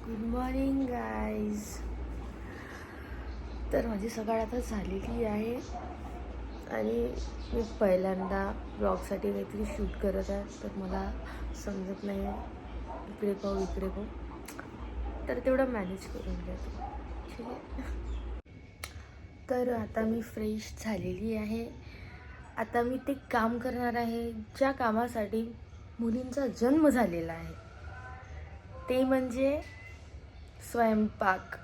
Good morning guys. तर माझी सकाळ आता झालेली आहे आणि मी पहिल्यांदा ब्लॉगसाठी काहीतरी शूट करत आहे. तर मला समजत नाही आहे इकडे पाहू तर तेवढं मॅनेज करून घेतो. ठीक आहे. तर आता मी फ्रेश झालेली आहे. आता मी ते काम करणार आहे ज्या कामासाठी मुलींचा जन्म झालेला आहे, ते म्हणजे स्वयंपाक.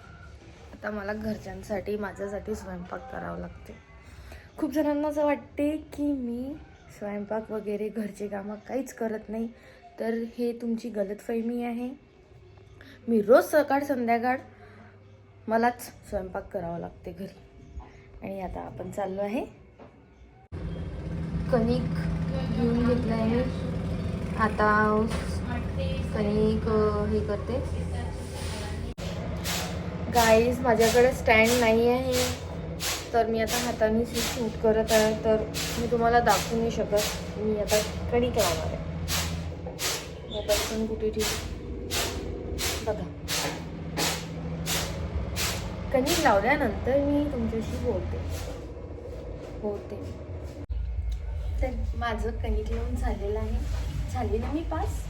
आता मला घरच्यांसाठी माझ्यासाठी स्वयंपाक करावं लागते. खूप जणांना असं वाटते की मी स्वयंपाक वगैरे घरचे कामं काहीच करत नाही, तर हे तुमची गलतफहमी आहे. मी रोज सकाळ संध्याकाळ मलाच स्वयंपाक करावा लागते घरी. आणि आता आपण चाललो आहे. कणिक घेऊन घेतलं आहे मी. आता कणिक हे करते. गाईज, माझ्याकडे स्टँड नाही आहे, तर मी आता हाताने शूट करत आहे. तर मी तुम्हाला दाखवू नाही शकत. मी आता कणिक लावणार आहे. मोबाईल पण कुठे ठेवू बघा. कणिक लावल्यानंतर मी तुमच्याशी बोलते. तर माझं कणिक लावून झालेलं आहे. झाली ना मी पास.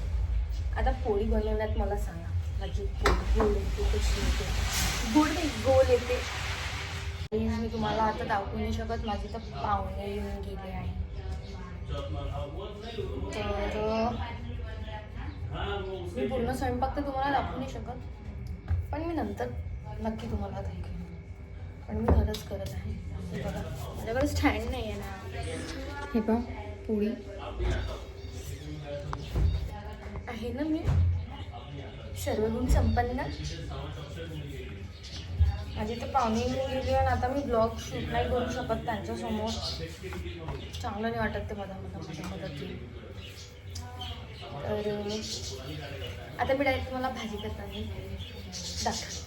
आता पोळी बनवण्यात मला सांगा, माझी पोळी गोल येते कशी येते? गोल येते. मी तुम्हाला आता दाखवू नाही शकत. माझे तर पाहुणे येऊन गेले आहे. तर मी पूर्ण स्वयंपाक तर तुम्हाला दाखवू नाही शकत, पण मी नंतर नक्की तुम्हाला दाखवेन. पण मी खरंच करत आहे. हे बघा, माझ्याकडे स्टँड नाही आहे ना. हे बघा पोळी आहे ना. मी सर्व गुण संपन्न. माझे तर पाहुणे येऊन गेले आणि आता मी ब्लॉग शूट नाही करू शकत त्यांच्यासमोर. चांगलं नाही वाटत ते मदत येईल. तर आता मी डायरेक्ट मला भाजी करताना दाखव.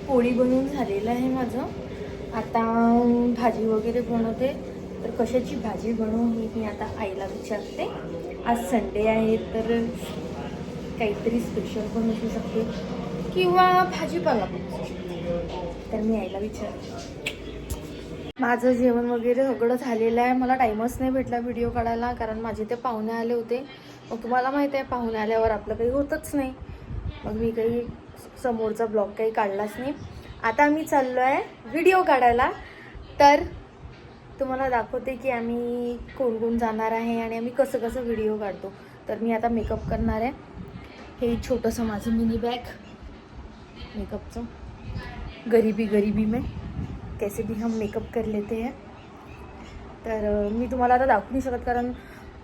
पोळी बनवून झालेलं आहे माझं. आता भाजी वगैरे बनवते. तर कशाची भाजी बनवू हे मी आता आईला विचारते. आज संडे आहे, तर काहीतरी स्पेशल पण असू शकते किंवा भाजीपाला पण असू शकते. तर मी आईला विचारते. माझं जेवण वगैरे सगळं झालेलं आहे. मला टाईमच नाही भेटला व्हिडिओ काढायला, कारण माझे ते पाहुणे आले होते. मग तुम्हाला माहिती आहे, पाहुणे आल्यावर आपलं काही होतच नाही. मग मी काही समोरचा ब्लॉग काही काढलाच नाही. आता मी चाललो आहे व्हिडिओ काढायला. तर तुम्हाला दाखवते की आम्ही कोण कोण जाणार आहे आणि आम्ही कसं कसं व्हिडिओ काढतो. तर मी आता मेकअप करणार आहे. हे छोटंसं माझं मिनी बॅग मेकअपचं. गरीबी में कैसे भी हम मेकअप कर लेते हैं. तर मी तुम्हाला आता दाखवू नाही शकत, कारण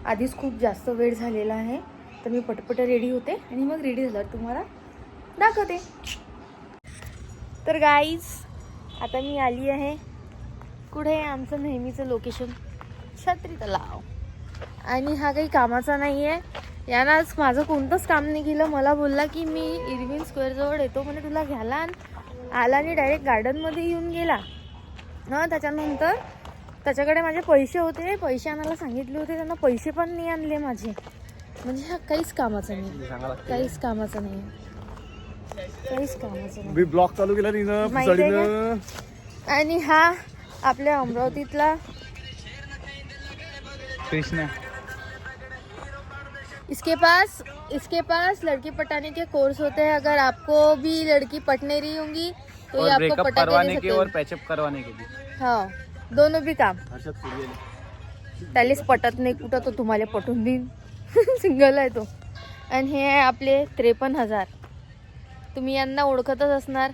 आधीच खूप जास्त वेळ झालेला आहे. तर मी पटपट रेडी होते आणि मग रेडी झाल्यावर तुम्हाला दाखवते. तर गाईज, आता मी आली आहे कुठे, आमचं नेहमीचं लोकेशन छत्री तलाव. आणि हा काही कामाचा नाही आहे. यानंच माझं कोणतंच काम नाही केलं. मला बोलला की मी इरविन स्क्वेअरजवळ येतो म्हणे तुला घ्यायला. आला आणि डायरेक्ट गार्डनमध्ये येऊन गेला. त्याच्यानंतर त्याच्याकडे माझे पैसे होते, पैसे आणायला सांगितले होते. त्यांना पैसे पण नाही आणले माझे. म्हणजे हा काहीच कामाचं नाही. काहीच कामाचं नाही. ब्लॉग चालू केला. आणि हा आपल्या अमरावतीतला कृष्णा. इसके पास लड़की पटाने के कोर्स होते हैं. अगर आपको भी लड़की पटने रही होंगी तो ये आपको पटा के दे सकते और पैचअप करवाने के भी. हाँ, दोनों भी काम. त्यालेच पटत नाही कुठं, तो तुम्हाला पटून देईन. सिंगल आहे तो. आणि हे आहे आपले 53,000. तुम्ही यांना ओळखतच असणार.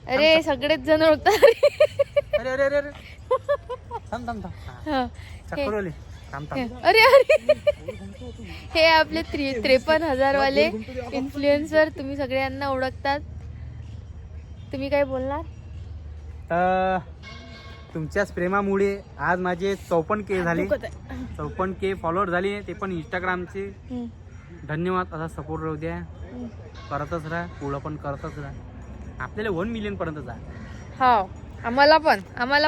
अरे सगळेच जण ओळखतात. अरे हे आपले 53,000 वाले इन्फ्लुएन्सर. तुम्ही सगळ्यांना ओळखतात. तुम्ही काय बोलणार? तुमच्याच प्रेमामुळे आज माझे 54K झाले. 54K फॉलोअर झाले, ते पण इंस्टाग्रामचे. धन्यवाद. असा सपोर्ट राहू द्या. करतच राहा, पुढं पण करतच राहा. आपल्याला 1 मिलियन पर्यंत जा. हो, आम्हाला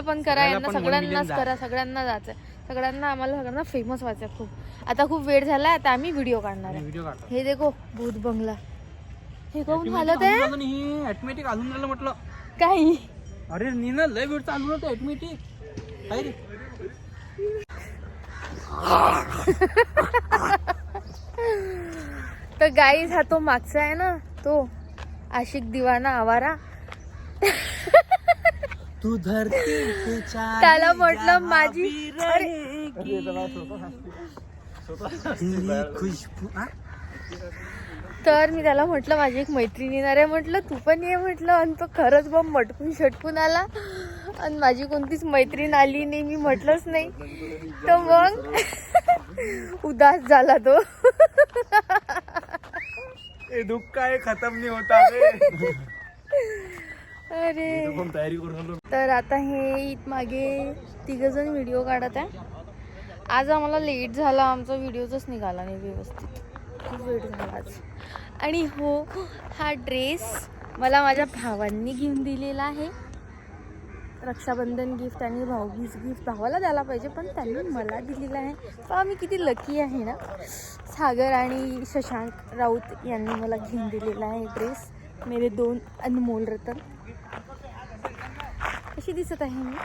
पण करा. यांना सगळ्यांनाच करा. सगळ्यांना जायचं. सगळ्यांना आम्हाला सगळ्यांना फेमस व्हायचं खूप. आता खूप वेळ झाला, आता आम्ही व्हिडिओ काढणार आहे. व्हिडिओ काढतो. हे देखो भूत बंगला. हे कोण हालत आहे हे ऑटोमॅटिक अजून राहिलं म्हटलं. काही. अरे नीना लय वेळ चालू होतं ऑटोमॅटिक. काय रे तर गाईज हा तो मागचा आहे ना, तो आशिक दिवाना आवारा. तू धरती त्याला म्हटलं माझी खुशबू. तर मी त्याला म्हटलं माझी एक मैत्रीण येणार आहे, म्हटलं तू पण ये म्हटलं. आणि तो खरंच बघ मटकून शटकून आला आणि माझी कोणतीच मैत्रीण आली नाही, मी म्हटलंच नाही. तर मग उदास झाला तो. दुःख काय खतम नाही होता. अरे तयारी करून तर आता हे मागे तिघजण व्हिडिओ काढत आहे. आज आम्हाला लेट झाला, आमचा व्हिडिओच निघाला नाही व्यवस्थित, खूप वेळ झाला आज. आणि हो, हा ड्रेस मला माझ्या भावांनी घेऊन दिलेला आहे. रक्षाबंधन गिफ्ट आणि भाऊबीज गिफ्ट भावाला द्यायला पाहिजे, पण त्यांनी मला दिलेला आहे. पहा मी किती लकी आहे ना. सागर आणि शशांक राऊत यांनी मला घेऊन दिलेला आहे ड्रेस. मेरे 2 अनमोल रतन. कशी दिसत आहे मी?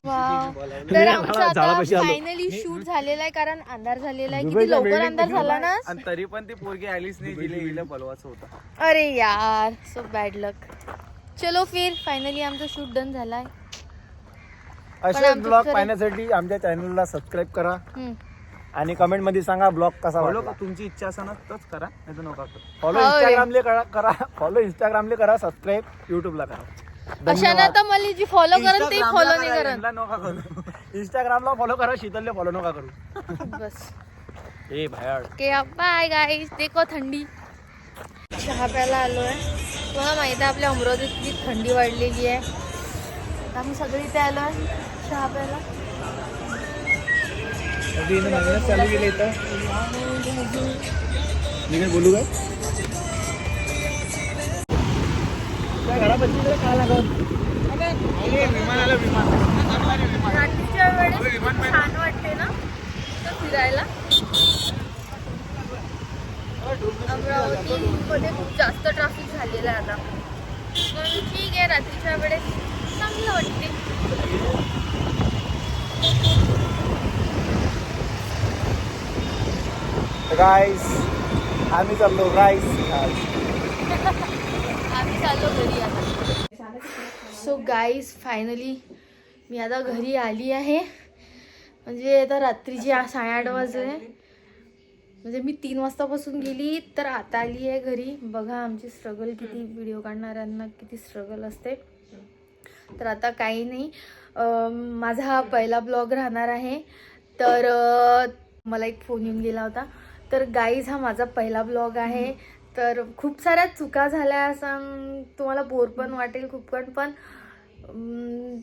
वाव. तर आमचा आता फायनली शूट झालेला आहे, कारण अंधार झालेला आहे. किती लवकर अंधार झाला ना. तरी पण ती पोरगी आलीच नाही, तिला बोलवायचं होतं. अरे यार, सो बॅड लक. चलो फिर फायनली आमचा शूट डन झालाय. असे ब्लॉग पाहण्यासाठी आमच्या चॅनलला सबस्क्राईब करा आणि कमेंट मध्ये सांगा ब्लॉग कसा वाटला. तुमची इच्छा असेल ना तरच करा, नाही तर नका करू. फॉलो इंस्टाग्रामले करा, फॉलो इंस्टाग्रामले करा, सबस्क्राईब युट्यूबला करा. अशा ना तर मला जी फॉलो करन ते फॉलो नाही करन. नका करू. इंस्टाग्रामला फॉलो करा, शीतलले फॉलो नका करू. बस ए भायड. Okay bye guys. देखो थंडी. चहा प्यायला आलोय. तुम्हाला माहिती आहे आपल्या अमरावतीत किती थंडी वाढलेली आहे. आम्ही सगळे इथे आलोय चहा प्यायला. चालू गेले इथं मी काय बोलू काय रात्रीच्या वेळेस छान वाटते ना तर फिरायला. अमरावतीमध्ये खूप जास्त ट्रॅफिक झालेलं आहे आता, पण ठीक आहे, रात्रीच्या वेळेस चांगलं वाटते. गाईस आम्ही चाललो गाईस. आम्ही चाललो घरी आता. सो गाईज फायनली मी आता घरी आली आहे. म्हणजे आता रात्रीची 8:30 वाजले. म्हणजे मी 3 वाजतापासून गेली तर आता आली आहे घरी. बघा आमची स्ट्रगल किती, व्हिडिओ काढणाऱ्यांना किती स्ट्रगल असते. तर आता काही नाही, माझा हा पहिला ब्लॉग राहणार आहे. तर मला एक फोन येऊन गेला होता. तर गाईज हा माझा पहिला ब्लॉग आहे. तर खूप साऱ्या चुका झाल्या, असं तुम्हाला बोर पण वाटेल खूप, पण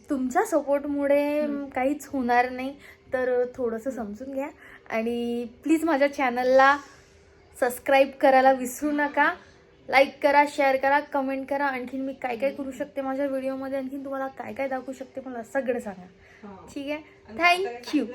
तुमच्या सपोर्टमुळे काहीच होणार नाही. तर थोडंसं समजून घ्या आणि प्लीज माझ्या चॅनलला सबस्क्राईब करायला विसरू नका. लाईक करा, शेअर करा, कमेंट करा. आणखीन मी काय काय करू शकते माझ्या व्हिडिओमध्ये, आणखीन तुम्हाला काय काय दाखवू शकते मला सगळं सांगा. ठीक आहे, थँक्यू.